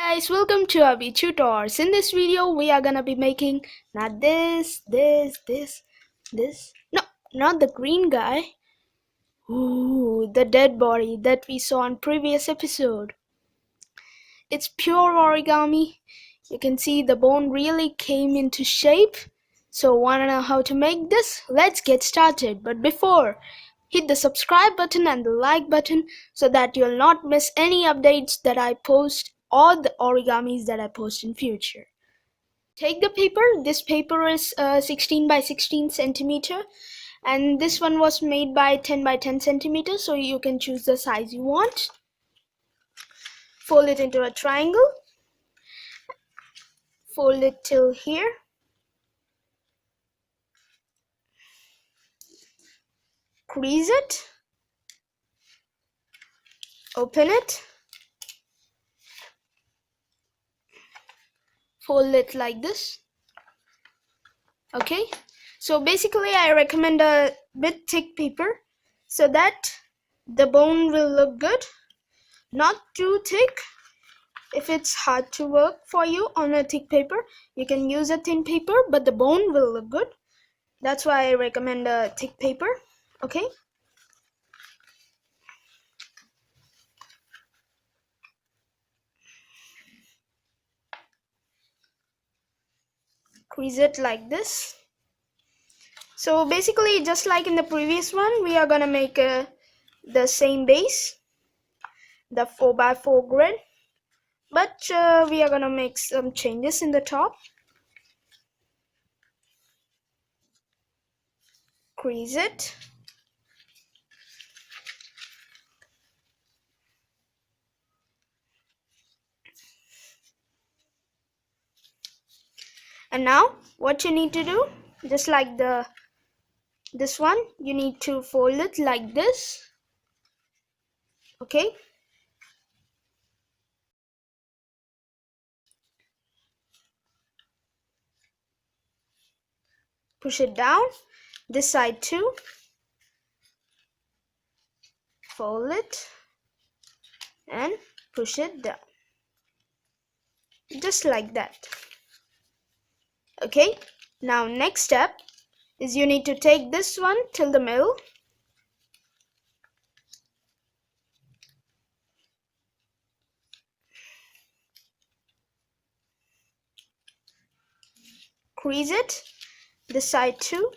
guys, welcome to Abhi Tutors. In this video, we are gonna be making not this. No, not the green guy. Ooh, the dead body that we saw in previous episode. It's pure origami. You can see the bone really came into shape. So wanna know how to make this? Let's get started. But before, hit the subscribe button and the like button so that you'll not miss any updates that I post or the origamis that I post in future. Take the paper. This paper is 16 by 16 centimeter and this one was made by 10 by 10 centimeters, so you can choose the size you want. Fold it into a triangle. Fold it till here. Crease it. Open it. Fold it like this. Okay, so basically I recommend a bit thick paper so that the bone will look good. Not too thick. If it's hard to work for you on a thick paper, you can use a thin paper, but the bone will look good. That's why I recommend a thick paper. Okay, crease it like this. So basically, just like in the previous one, we are gonna make the same base, the 4x4 grid, but we are gonna make some changes in the top. Crease it. And now what you need to do, just like this one, you need to fold it like this. Okay, push it down. This side too. Fold it and push it down, just like that. Okay, now next step is you need to take this one till the middle. Crease it, this side too.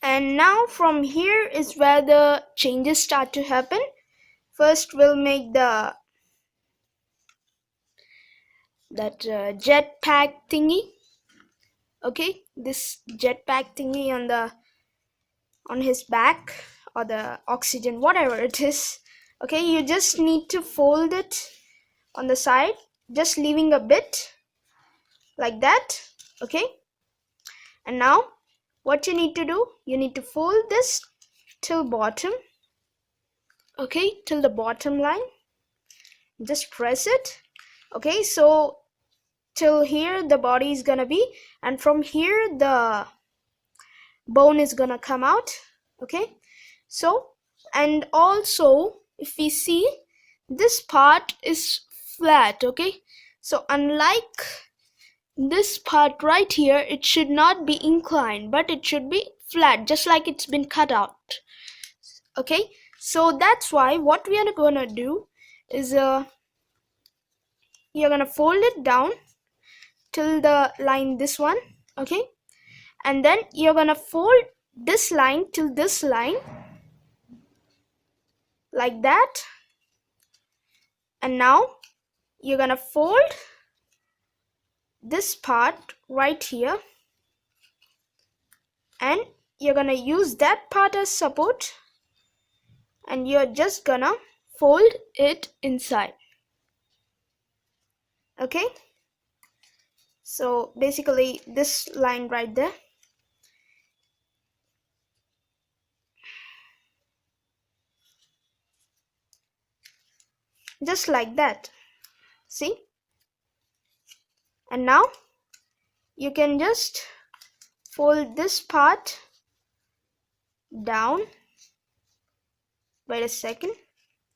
And now from here is where the changes start to happen. First we'll make that jetpack thingy. Okay, this jetpack thingy on his back, or the oxygen, whatever it is. Okay, you just need to fold it on the side, just leaving a bit like that. Okay, and now what you need to do, you need to fold this till bottom. Okay, till the bottom line. Just press it. Okay, so till here the body is gonna be, and from here the bone is gonna come out. Okay, so, and also if we see, this part is flat. Okay, so unlike this part right here, it should not be inclined, but it should be flat, just like it's been cut out. Okay, so that's why what we are gonna do is you're gonna fold it down till the line, this one. Okay, and then you're gonna fold this line till this line, like that. And now you're gonna fold this part right here, and you're gonna use that part as support, and you're just gonna fold it inside. Okay, so basically this line right there. Just like that. See? And now you can just fold this part down. Wait a second.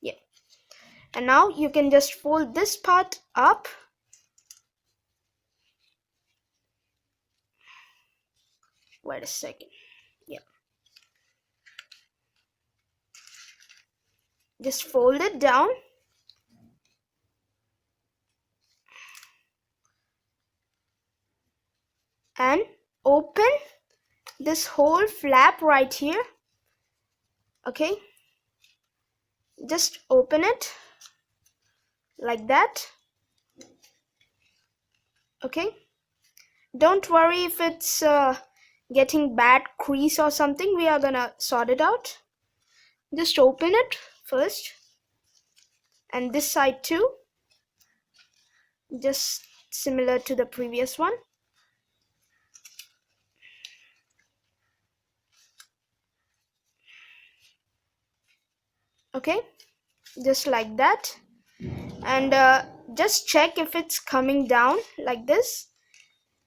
Yeah. And now you can just fold this part up. Wait a second. Yeah. Just fold it down. And open this whole flap right here. Okay. Just open it like that. Okay. Don't worry if it's getting bad crease or something. We are gonna sort it out. Just open it first. And this side too. Just similar to the previous one. Okay. Just like that. And just check if it's coming down like this.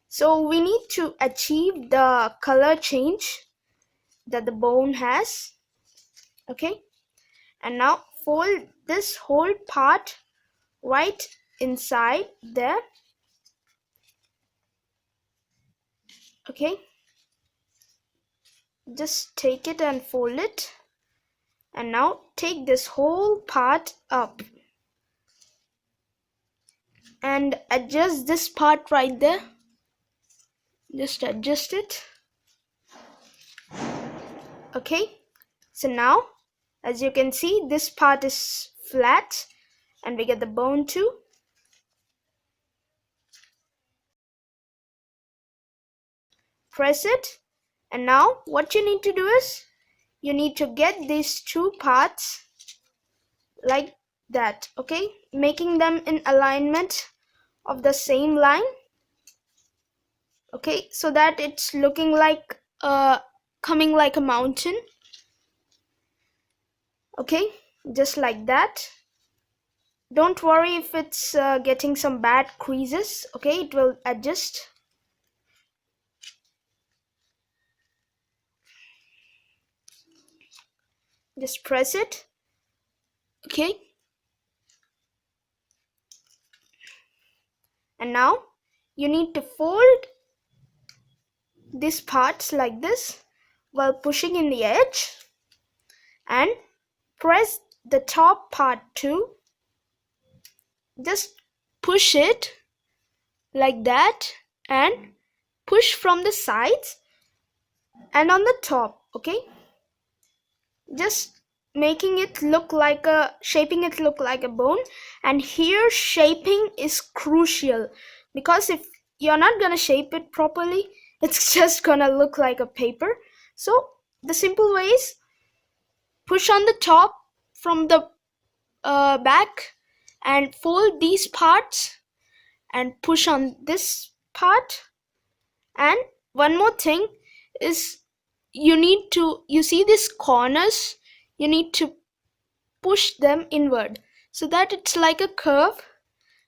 So we need to achieve the color change that the bone has. Okay. And now fold this whole part right inside there. Okay. Just take it and fold it. And now take this whole part up. And adjust this part right there. Just adjust it. Okay. So now, as you can see, this part is flat. And we get the bone too. Press it. And now what you need to do is, you need to get these two parts like that. Okay. Making them in alignment of the same line. Okay. So that it's looking like coming like a mountain. Okay. Just like that. Don't worry if it's getting some bad creases. Okay. It will adjust. Just press it. Okay. And now you need to fold these parts like this while pushing in the edge, and press the top part too. Just push it like that and push from the sides and on the top. Okay. Just making it look like a shaping it look like a bone. And here shaping is crucial, because if you're not gonna shape it properly, it's just gonna look like a paper. So the simple way is, push on the top from the back and fold these parts and push on this part. And one more thing is, you see these corners, you need to push them inward so that it's like a curve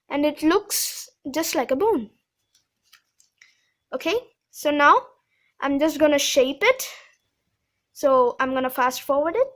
and it looks just like a bone. Okay. So now I'm just gonna shape it. So I'm gonna fast forward it.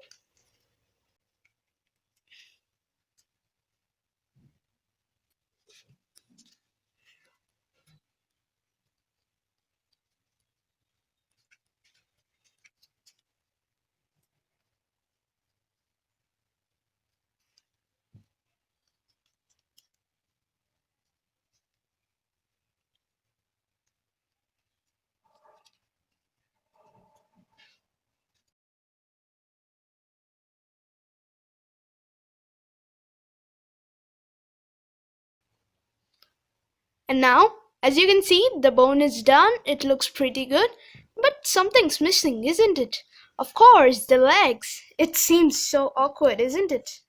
And now, as you can see, the bone is done. It looks pretty good, but something's missing, isn't it? Of course, the legs. It seems so awkward, isn't it?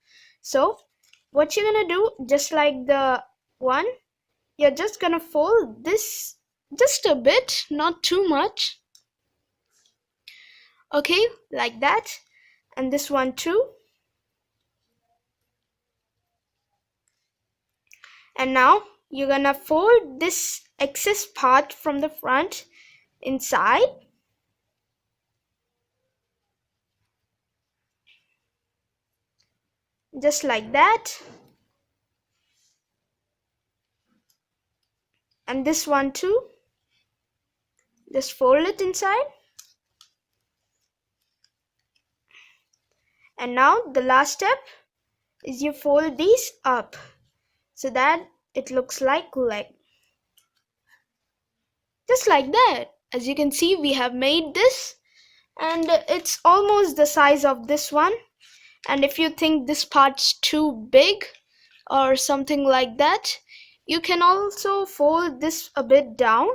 So what you're gonna do, just like the one, you're just gonna fold this just a bit, not too much. Okay, like that. And this one too. And now you're gonna fold this excess part from the front inside. just like that. And this one too, just fold it inside. And now the last step is you fold these up so that it looks like leg. Just like that. As you can see, we have made this, and it's almost the size of this one. And if you think this part's too big or something like that, you can also fold this a bit down,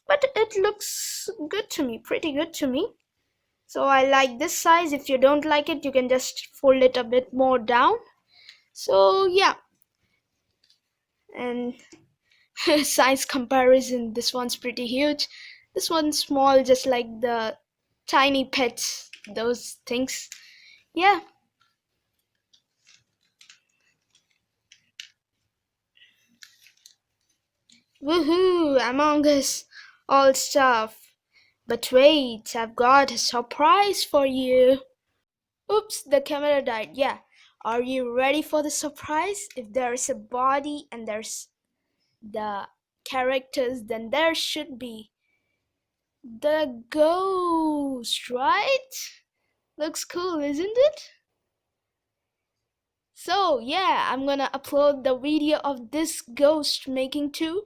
but it looks good to me, pretty good to me. So I like this size. If you don't like it, you can just fold it a bit more down. So yeah, and size comparison, this one's pretty huge, this one's small, just like the tiny pets, those things. Yeah. Woohoo, Among Us, all stuff. But wait, I've got a surprise for you. Oops, the camera died. Yeah. Are you ready for the surprise? If there is a body and there's the characters, then there should be the ghost, right? Looks cool, isn't it? So yeah, I'm gonna upload the video of this ghost making too,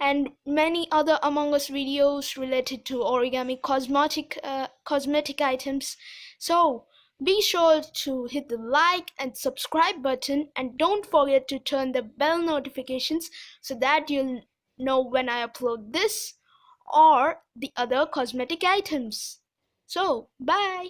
and many other Among Us videos related to origami cosmetic items. So be sure to hit the like and subscribe button, and don't forget to turn the bell notifications so that you'll know when I upload this or the other cosmetic items. So bye.